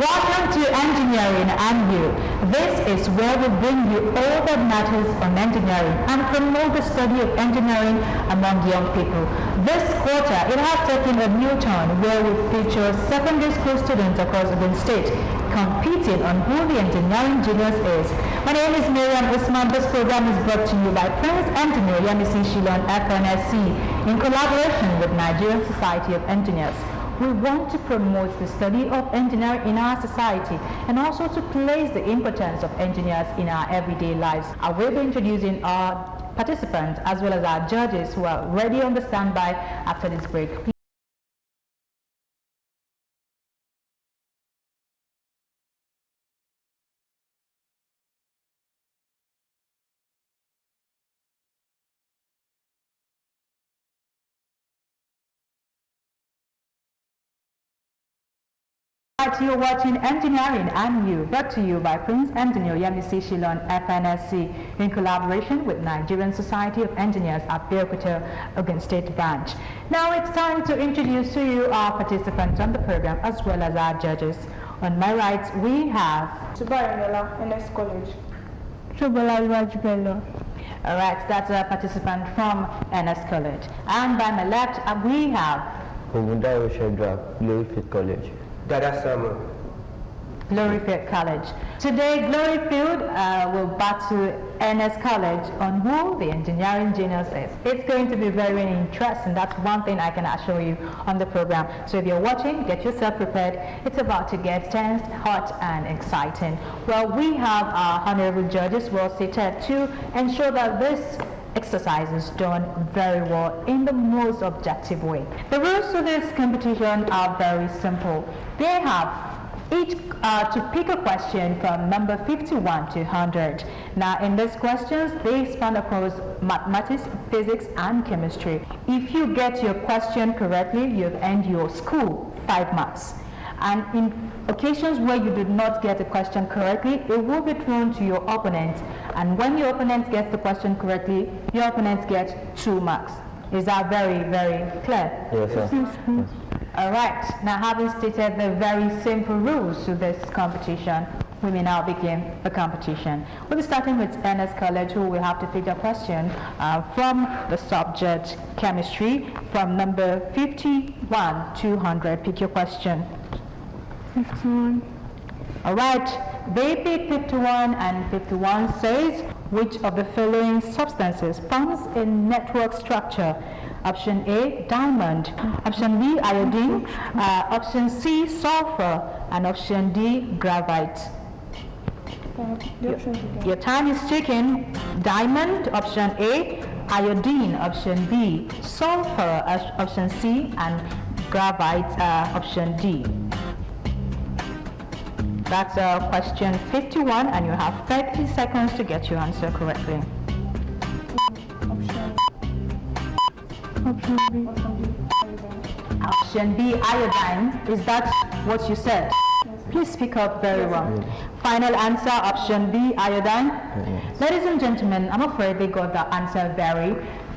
Welcome to Engineering and You. This is where we bring you all that matters on engineering and promote the study of engineering among young people. This quarter, it has taken a new turn where we feature secondary school students across the state competing on who the engineering genius is. My name is Miriam Usman. This program is brought to you by Prince Engineer Yemisi Shilon FNSC in collaboration with Nigerian Society of Engineers. We want to promote the study of engineering in our society and also to place the importance of engineers in our everyday lives. I will be introducing our participants as well as our judges who are ready on the standby after this break. You're watching Engineering and You, brought to you by Prince Engineer Yemisi Shilon FNSC in collaboration with Nigerian Society of Engineers at Abeokuta, Ogun State Branch. Now it's time to introduce to you our participants on the program as well as our judges. On my right, we have Subayola, NS College. All right, that's a participant from NS College. And by my left, we have Ogundayo Shedrack, Gloryfield College. Dada Samuel. Gloryfield College. Today, Gloryfield will battle NS College on who the engineering genius is. It's going to be very interesting. That's one thing I can assure you on the program. So if you're watching, get yourself prepared. It's about to get tense, hot, and exciting. Well, we have our honorable judges well seated to ensure that this exercise is done very well in the most objective way. The rules to this competition are very simple. They have each to pick a question from number 51 to 100. Now in these questions, they span across mathematics, physics, and chemistry. If you get your question correctly, you've earned your school 5 marks. And in occasions where you did not get the question correctly, it will be thrown to your opponent. And when your opponent gets the question correctly, your opponent gets 2 marks. Is that very, very clear? Yes, sir. Yes. All right. Now, having stated the very simple rules to this competition, we may now begin the competition. We'll be starting with NS College, who will have to pick a question from the subject chemistry from number 51 to 100. Pick your question. 51. All right, they pick 51 and 51 says, which of the following substances forms a network structure? Option A, diamond. Option B, iodine. Option C, sulfur. And option D, graphite. Your time is ticking. Diamond, option A. Iodine, option B. Sulfur, option C. And graphite, option D. That's question 51, and you have 30 seconds to get your answer correctly. Option B. Option B, iodine. Is that what you said? Yes. Please speak up very well. Final answer, option B, iodine. Yes. Ladies and gentlemen, I'm afraid they got the answer very,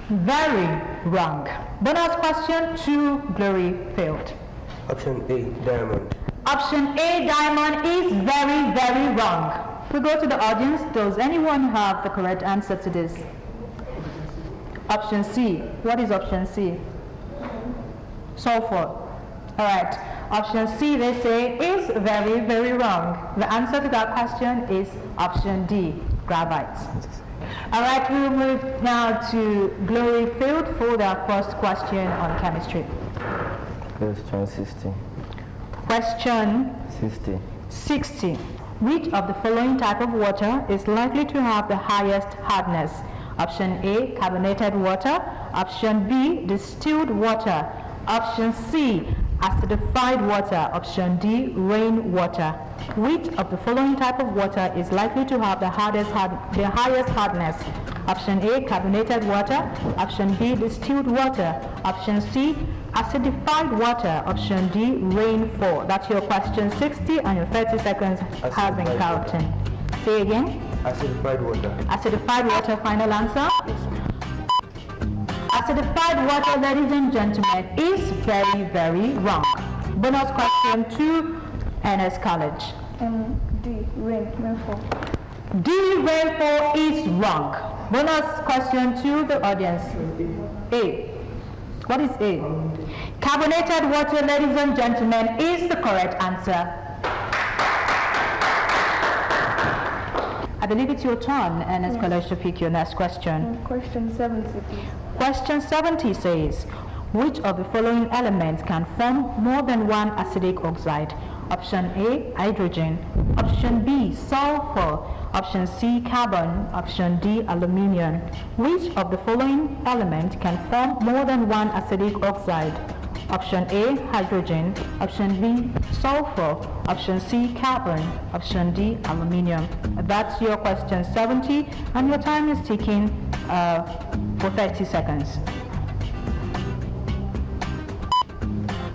very wrong. Bonus question to Gloryfield. Option A, diamond. Option A, diamond, is very, very wrong. We go to the audience. Does anyone have the correct answer to this? Option C. What is option C? Sulfur. All right. Option C, they say, is very, very wrong. The answer to that question is option D, graphite. All right, we'll move now to Gloryfield for their first question on chemistry. Question 60. Question 60. 60. Which of the following type of water is likely to have the highest hardness? Option A, carbonated water. Option B, distilled water. Option C, acidified water. Option D, rainwater. Which of the following type of water is likely to have the highest hardness? Option A, carbonated water. Option B, distilled water. Option C, acidified water. Option D, rainfall. That's your question 60, and your 30 seconds has been counting. Say again. Acidified water. Acidified water, final answer? Acidified water, ladies and gentlemen, is very, very wrong. Bonus question to NS College? D. Rainfall. D. Rainfall is wrong. Bonus question to the audience. A. What is A? Carbonated water, ladies and gentlemen, is the correct answer. I believe it's your turn, NS College, to pick your next question. Question 70, please. Question 70 says, which of the following elements can form more than one acidic oxide? Option A, hydrogen. Option B, sulfur. Option C, carbon. Option D, aluminium. Which of the following element can form more than one acidic oxide? Option A, hydrogen. Option B, sulfur. Option C, carbon. Option D, aluminium. That's your question 70, and your time is ticking for 30 seconds.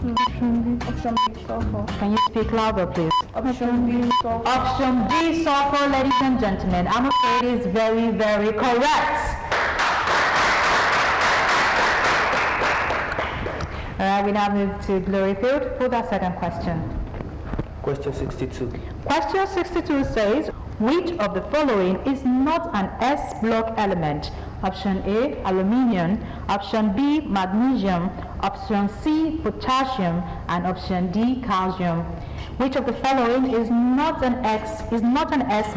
Option B, sulfur. Can you speak louder, please? Option B, sulfur. Option D, sulfur, ladies and gentlemen. I'm afraid is very, very correct. All right, we now move to Gloryfield for the second question. Question 62. Question 62 says, which of the following is not an S block element? Option A, aluminium. Option B, magnesium. Option C, potassium. And option D, calcium. Which of the following is not an S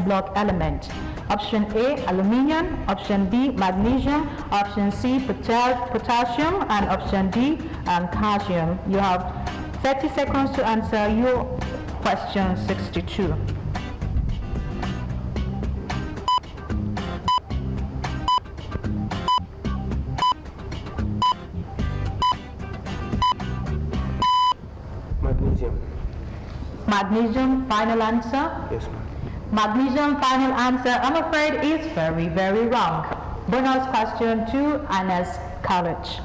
block element? Option A, aluminium. Option B, magnesium. Option C, potassium. And option D, calcium. You have 30 seconds to answer your question 62. Magnesium. Magnesium, final answer? Yes, ma'am. Magnesium, final answer, I'm afraid is very, very wrong. Bonus question to NS College.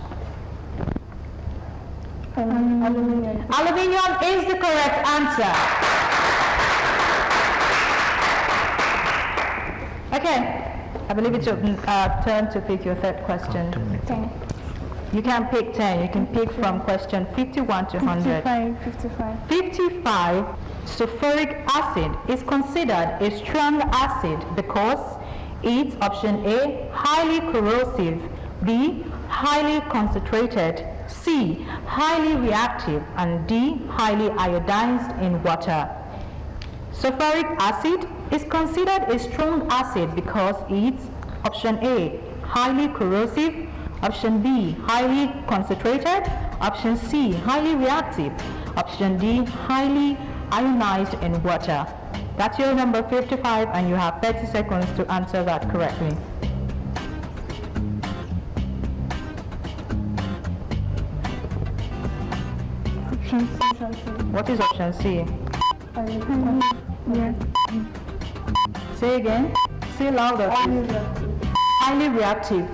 Aluminium. Aluminium is the correct answer. Okay, I believe it's your turn to pick your third question. 10. You can pick 10. You can pick from question 51 to 100. 55. 55. Sulfuric acid is considered a strong acid because it's option A, highly corrosive, B, highly concentrated, C, highly reactive, and D, highly iodized in water. Sulfuric acid is considered a strong acid because it's option A, highly corrosive, option B, highly concentrated, option C, highly reactive, option D, highly ionized in water. That's your number 55, and you have 30 seconds to answer that correctly. Option C. What is option C? Yeah. Say again. Say louder. Highly reactive.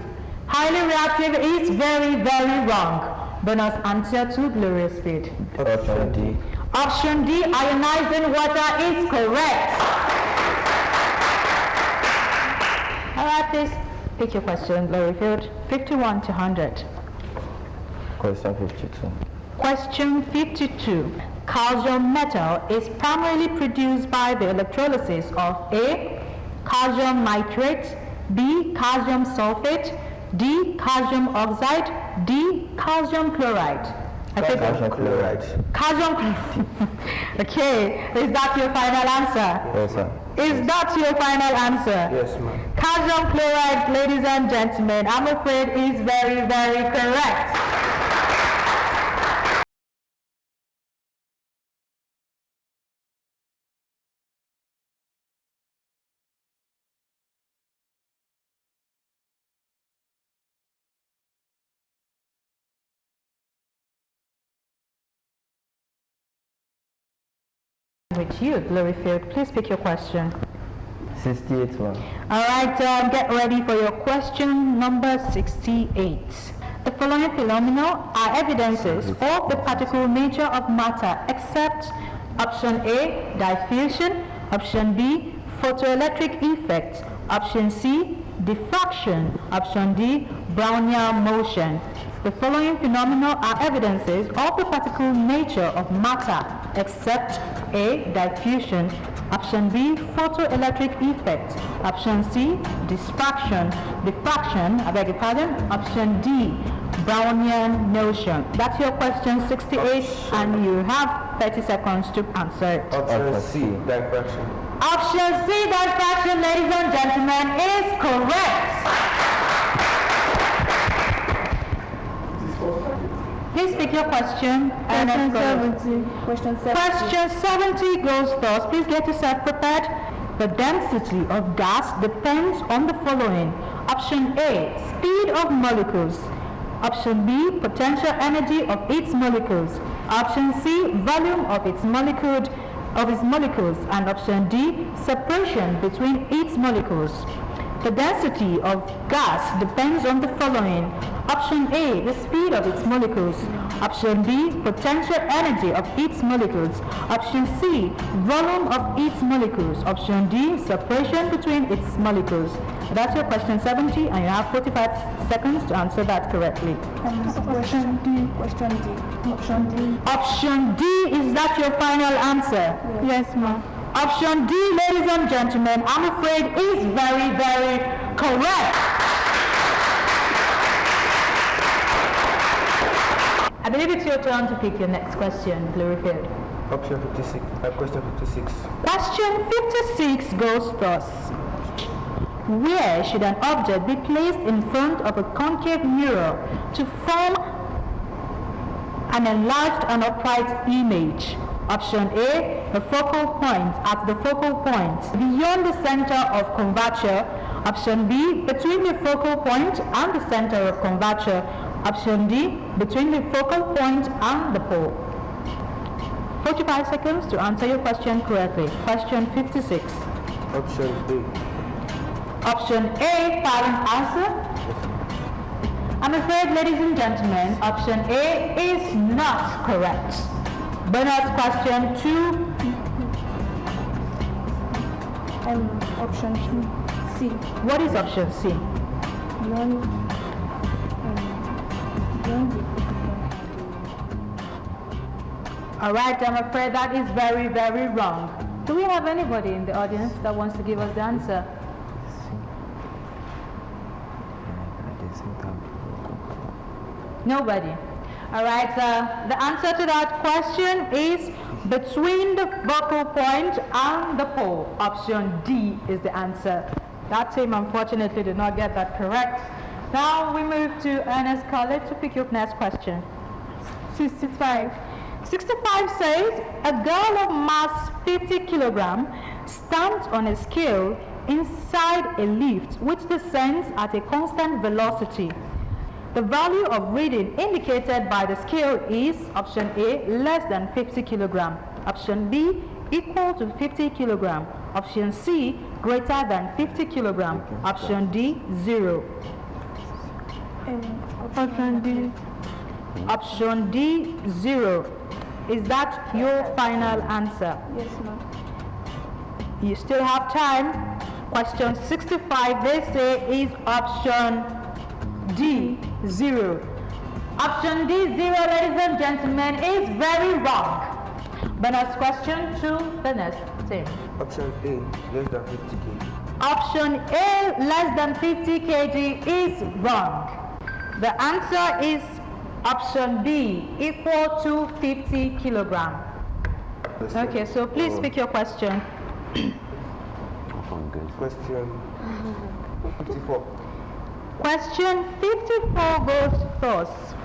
Highly reactive is very, very wrong. Bonus answer to glorious speed. Option D. Option D, ionized in water, is correct. All right, please pick your question, Gloryfield. 51 to 100. Question 52. Question 52. Calcium metal is primarily produced by the electrolysis of A, calcium nitrate, B, calcium sulfate, D, calcium oxide, D, calcium chloride. Calcium chloride. Calcium chloride. Okay, is that your final answer? Yes, sir. Is that your final answer? Yes, ma'am. Calcium chloride, ladies and gentlemen, I'm afraid is very, very correct. With you, Gloryfield, please pick your question. 68, ma'am. All right, get ready for your question number 68. The following phenomena are evidences of the particle nature of matter except option A, diffusion, option B, photoelectric effect, option C, diffraction, option D, Brownian motion. The following phenomena are evidences of the particle nature of matter, except A. Diffusion, option B. Photoelectric effect, option C. Diffraction, I beg your pardon, option D. Brownian notion. That's your question 68, and you have 30 seconds to answer it. Option C, diffraction. Option C, diffraction, ladies and gentlemen, is correct. Please pick your question. Question 70. Question 70. Question 70 goes first. Please get yourself prepared. The density of gas depends on the following. Option A, speed of molecules. Option B, potential energy of its molecules. Option C, volume of its molecules. And option D, separation between its molecules. The density of gas depends on the following. Option A, the speed of its molecules. Option B, potential energy of its molecules. Option C, volume of its molecules. Option D, separation between its molecules. That's your question 70, and you have 45 seconds to answer that correctly. Question D. Question D. Option D. Option D, is that your final answer? Yes, ma'am. Option D, ladies and gentlemen, I'm afraid is very, very correct. I believe it's your turn to pick your next question, Gloryfield. Option 56. Question 56. Question 56 goes thus. Where should an object be placed in front of a concave mirror to form an enlarged and upright image? Option A, the focal point, at the focal point, beyond the center of curvature. Option B, between the focal point and the center of curvature. Option D, between the focal point and the pole. 45 seconds to answer your question correctly. Question 56. Option A. Option A, final answer. I'm afraid, ladies and gentlemen, option A is not correct. Bonus question 2. Option C. What is option C? All right, I'm afraid that is very, very wrong. Do we have anybody in the audience that wants to give us the answer? Nobody. All right, the answer to that question is between the focal point and the pole. Option D is the answer. That team unfortunately did not get that correct. Now we move to Ernest College to pick your next question. 65. 65 says, a girl of mass 50 kilogram stands on a scale inside a lift which descends at a constant velocity. The value of reading indicated by the scale is option A, less than 50 kilogram. Option B, equal to 50 kilogram. Option C, greater than 50 kilogram. Option D, 0. Option D. Option D, 0. Is that your final answer? Yes, ma'am. You still have time. Question 65, they say, is option D, 0. Option D, 0, ladies and gentlemen, is very wrong. Bonus question to the next team. Option A, less than 50 kg. Option A, less than 50 kg, is wrong. The answer is option B, equal to 50 kilogram. Okay, so please pick your question. Question 54. Question 54 goes first.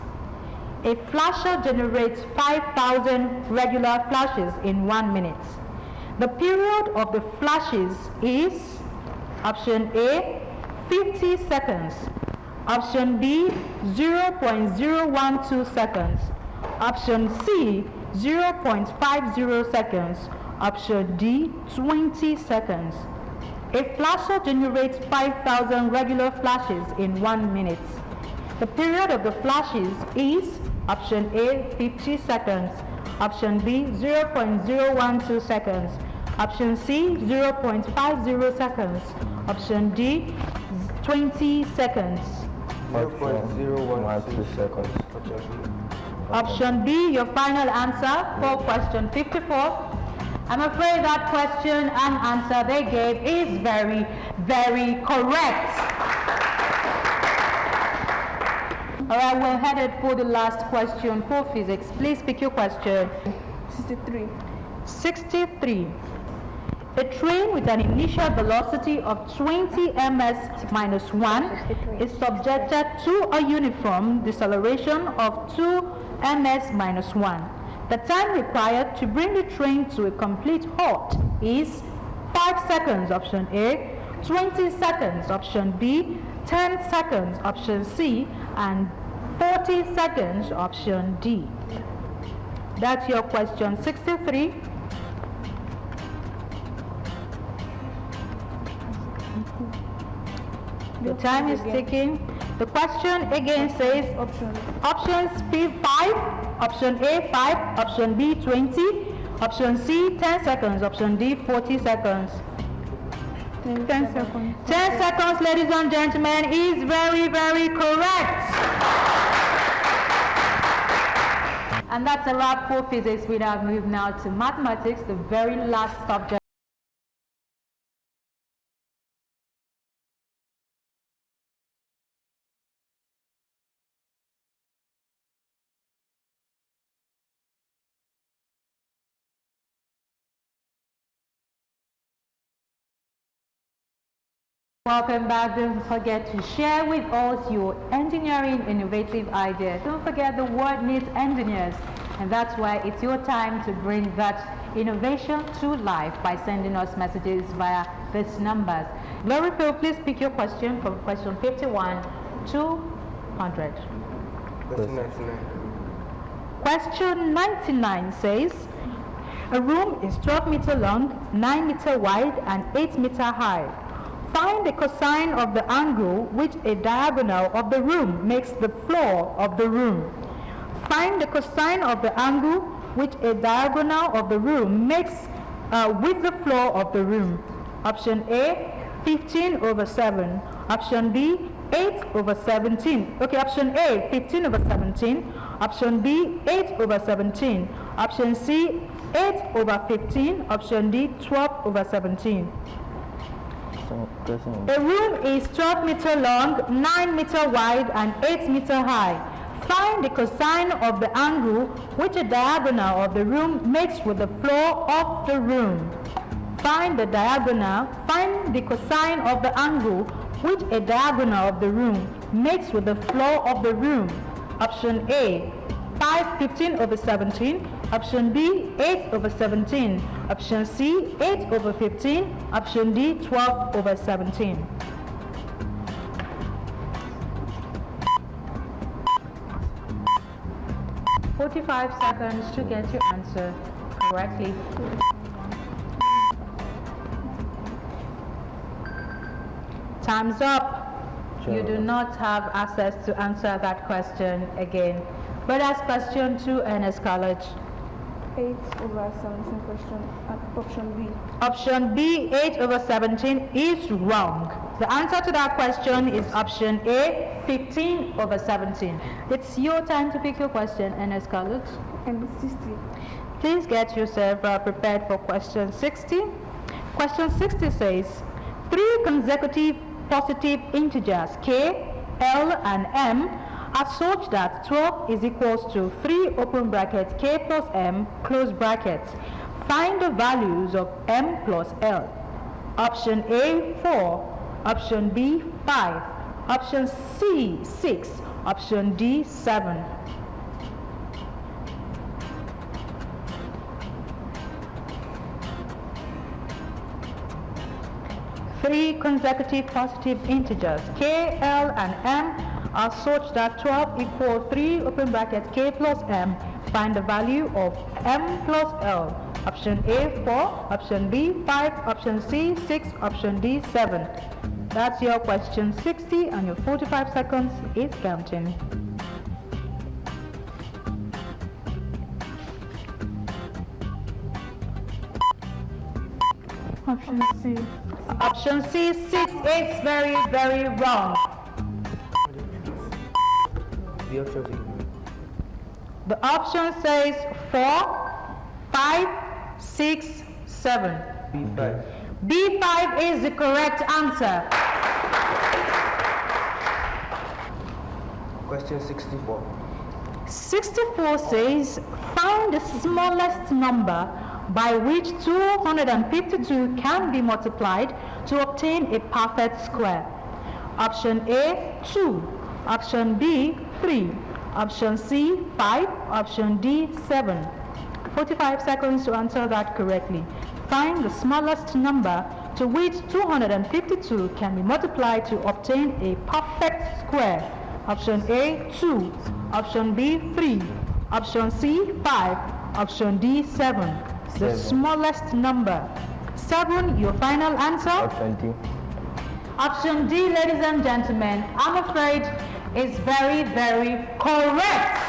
A flasher generates 5,000 regular flashes in 1 minute. The period of the flashes is option A, 50 seconds. Option B, 0.012 seconds. Option C, 0.50 seconds. Option D, 20 seconds. A flasher generates 5,000 regular flashes in 1 minute. The period of the flashes is option A, 50 seconds. Option B, 0.012 seconds. Option C, 0.50 seconds. Option D, 20 seconds. 0.012 seconds. Option B. Option B, your final answer for question 54. I'm afraid that question and answer they gave is very, very correct. All right, we're headed for the last question for physics. Please pick your question. 63. 63. A train with an initial velocity of 20 ms minus 1 is subjected to a uniform deceleration of 2 ms minus 1. The time required to bring the train to a complete halt is 5 seconds, option A, 20 seconds, option B, 10 seconds, option C, and 40 seconds, option D. That's your question 63. The time is ticking. The question again says options P5, option A 5, option B 20, option C 10 seconds, option D 40 seconds. 10 seconds. 10 seconds, ladies and gentlemen, is very, very correct. And that's a wrap for physics. We now move now to mathematics, the very last subject. Welcome back. Don't forget to share with us your engineering innovative ideas. Don't forget the world needs engineers, and that's why it's your time to bring that innovation to life by sending us messages via these numbers. Glory Phil, please pick your question from question 51 to 100. Question 99. Question 99 says, a room is 12 meter long, 9 meter wide, and 8 meter high. Find the cosine of the angle which a diagonal of the room makes the floor of the room. Find the cosine of the angle which a diagonal of the room makes with the floor of the room. Option A, 15 over 7. Option B, 8 over 17. Okay, option A, 15 over 17. Option B, 8 over 17. Option C, 8 over 15. Option D, 12 over 17. A room is 12 meter long, 9 meter wide, and 8 meter high. Find the cosine of the angle which a diagonal of the room makes with the floor of the room. Find the cosine of the angle which a diagonal of the room makes with the floor of the room. Option A, 15 over 17. Option B, 8 over 17. Option C, 8 over 15. Option D, 12 over 17. "45 seconds to get your answer correctly. Time's up. You do not have access to answer that question again. But that's question 2, Ernest College. 8 over 17 question. Option B. Option B, 8 over 17, is wrong. The answer to that question is option A, 15 over 17. It's your time to pick your question, Ernest College. And 60. Please get yourself prepared for question 60. Question 60 says, 3 consecutive positive integers k, l, and m are such that 12 is equals to 3 open brackets k plus m close brackets. Find the values of m plus l. Option A, 4. Option B, 5. Option C, 6. Option D, 7. Three consecutive positive integers k, l, and m are such that 12 equals 3 open brackets k plus m. Find the value of m plus l. Option A, 4. Option B, 5. Option C, 6. Option D, 7. That's your question 60, and your 45 seconds is counting. Option C. Option C, 6 is very, very wrong. The options you give me. The option says 4, 5, 6, 7. B5. B5 is the correct answer. Question 64. 64 says, find the smallest number by which 252 can be multiplied to obtain a perfect square. Option A, 2. Option B, 3. Option C, 5. Option D, 7. 45 seconds to answer that correctly. Find the smallest number to which 252 can be multiplied to obtain a perfect square. Option A, 2. Option B, 3. Option C, 5. Option D, 7. The 7. smallest number. 7, your final answer? Option D. Option D, ladies and gentlemen, I'm afraid is very, very correct.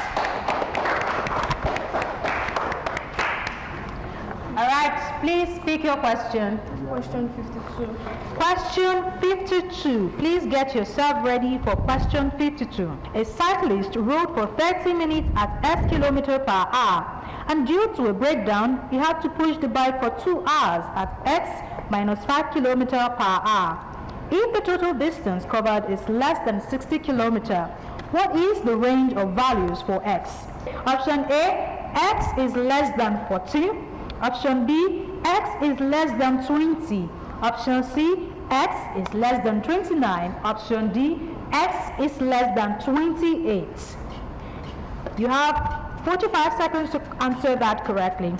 All right, please speak your question. Question 52. Question 52. Please get yourself ready for question 52. A cyclist rode for 30 minutes at S km/h, and due to a breakdown, he had to push the bike for 2 hours at X minus 5 km/h. If the total distance covered is less than 60 km, what is the range of values for X? Option A, X is less than 40. Option B, X is less than 20. Option C, X is less than 29. Option D, X is less than 28. You have 45 seconds to answer that correctly.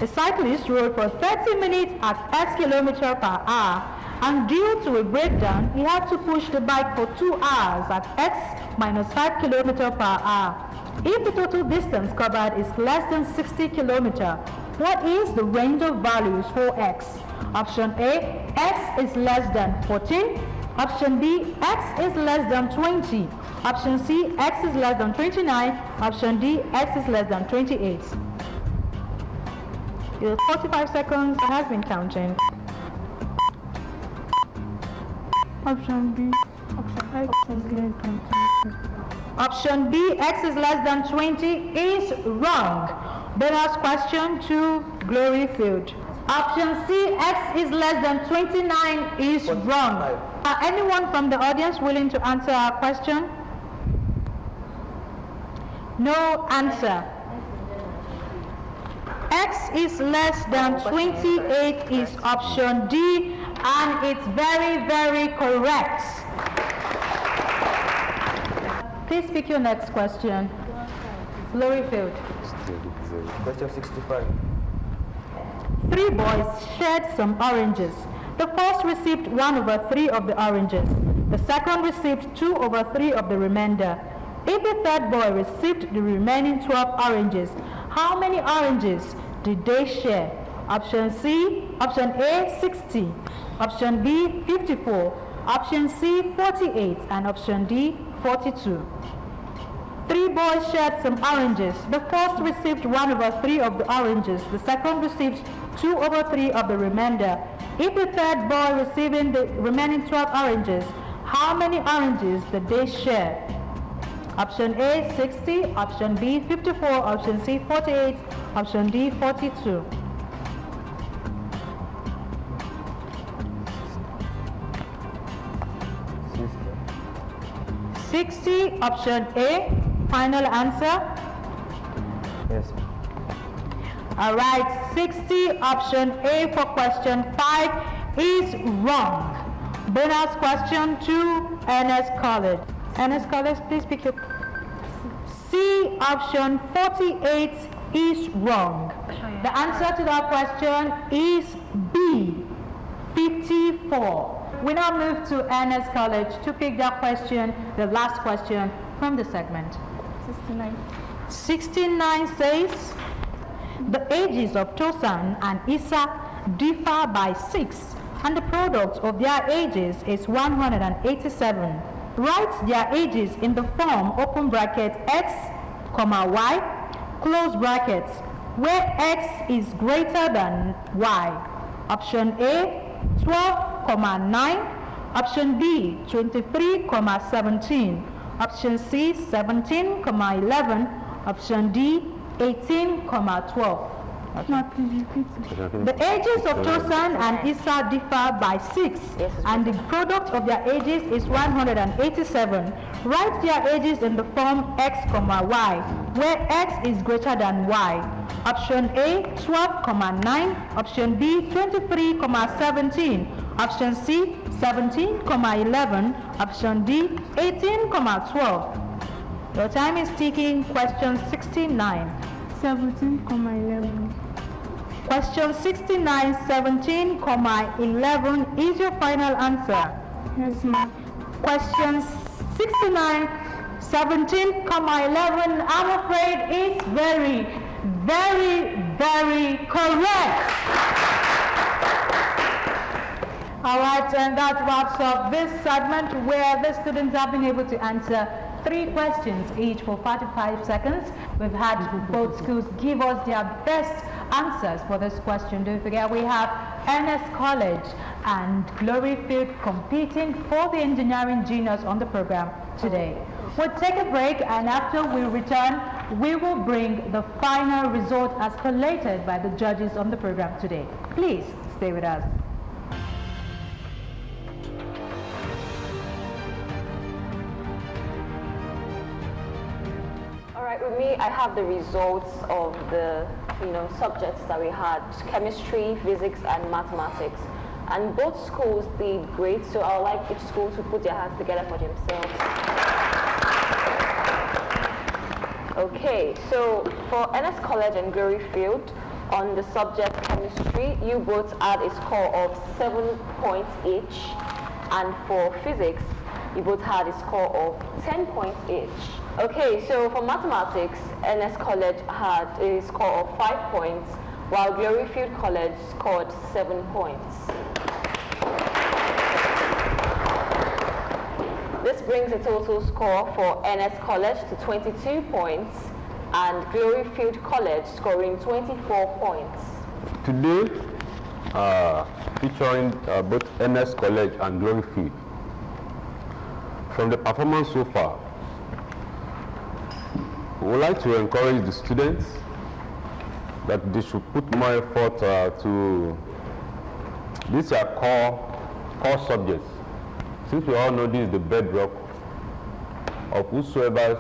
A cyclist rode for 30 minutes at S km/h, and due to a breakdown, he had to push the bike for 2 hours at X minus 5 km/h. If the total distance covered is less than 60 km, what is the range of values for X? Option A, X is less than 14. Option B, X is less than 20. Option C, X is less than 29. Option D, X is less than 28. Your 45 seconds has been counting. Option B. Option X is less than 20. Option B, X is less than 20 is wrong. Bonus question to Glory Field. Option C, X is less than 29 is wrong. Anyone from the audience willing to answer our question? No answer. X is less than 28 is option D, and it's very, very correct. Please pick your next question. Glory Field. Question 65. 3 boys shared some oranges. The first received 1/3 of the oranges. The second received 2/3 of the remainder. If the third boy received the remaining 12 oranges, how many oranges did they share? Option A, 60. Option B, 54. Option C, 48. And option D, 42. 3 boys shared some oranges. The first received 1/3 of the oranges. The second received 2/3 of the remainder. If the third boy receiving the remaining 12 oranges, how many oranges did they share? Option A, 60. Option B, 54. Option C, 48. Option D, 42. 60. Option A. Final answer? Yes. All right, 60. Option A for question 5 is wrong. Bonus question to NS College. NS College, please pick your... C, option 48 is wrong. The answer to that question is B, 54. We now move to NS College to pick that question, the last question from the segment. 69. 69 says, the ages of Tosan and Isa differ by 6, and the product of their ages is 187. Write their ages in the form open bracket x, y, close brackets, where x is greater than y. Option A, 12, 9. Option B, 23, 17. Option C, 17,11. Option D, 18,12. No, please repeat it. The ages of Tosan and Issa differ by 6, and the product of their ages is 187. Write their ages in the form x, y, where x is greater than y. Option A, 12,9. Option B, 23,17. Option C, 17,11. Option D, 18,12. Your time is ticking. Question 69. 17,11. Question 69, 17,11 is your final answer. Yes, ma'am. Question 69, 17,11, I'm afraid is very, very correct. All right, and that wraps up this segment where the students have been able to answer 3 questions each for 45 seconds. We've had both schools give us their best answers for this question. Don't forget, we have NS College and Gloryfield competing for the engineering juniors on the program today. We'll take a break, and after we return, we will bring the final result as collated by the judges on the program today. Please stay with us. With me, I have the results of the subjects that we had: chemistry, physics, and mathematics. And both schools did great, so I would like each school to put their hands together for themselves. Okay, so for NS College and Gloryfield, on the subject chemistry, you both had a score of 7 points each, and for physics, you both had a score of 10 points each. Okay, so for mathematics, NS College had a score of 5 points, while Gloryfield College scored 7 points. This brings the total score for NS College to 22 points, and Gloryfield College scoring 24 points. Today, featuring both NS College and Gloryfield. From the performance so far, we would like to encourage the students that they should put more effort to these are core subjects. Since we all know this is the bedrock of whosoever is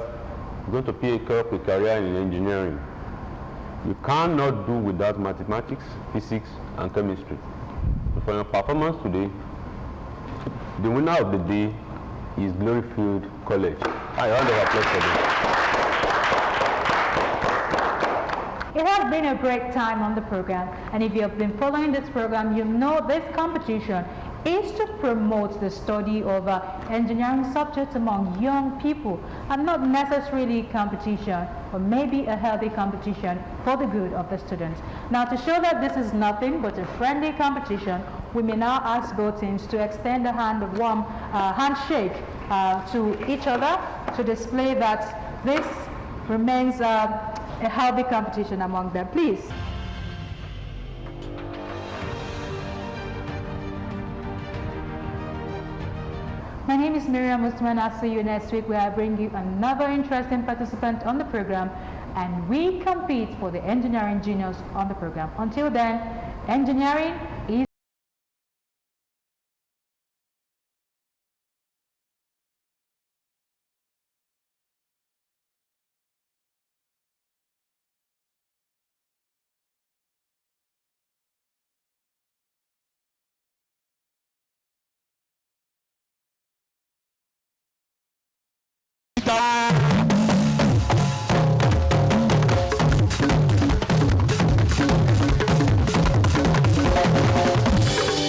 going to pick up a career in engineering. You cannot do without mathematics, physics, and chemistry. So for your performance today, the winner of the day is Gloryfield College. I round of applause for them. It has been a great time on the program, and if you have been following this program, you know this competition is to promote the study of engineering subjects among young people, and not necessarily competition, or maybe a healthy competition for the good of the students. Now, to show that this is nothing but a friendly competition, we may now ask both teams to extend a warm handshake to each other to display that this remains a healthy competition among them. Please. My name is Miriam Usman. I'll see you next week where I bring you another interesting participant on the program, and we compete for the engineering juniors on the program. Until then, engineering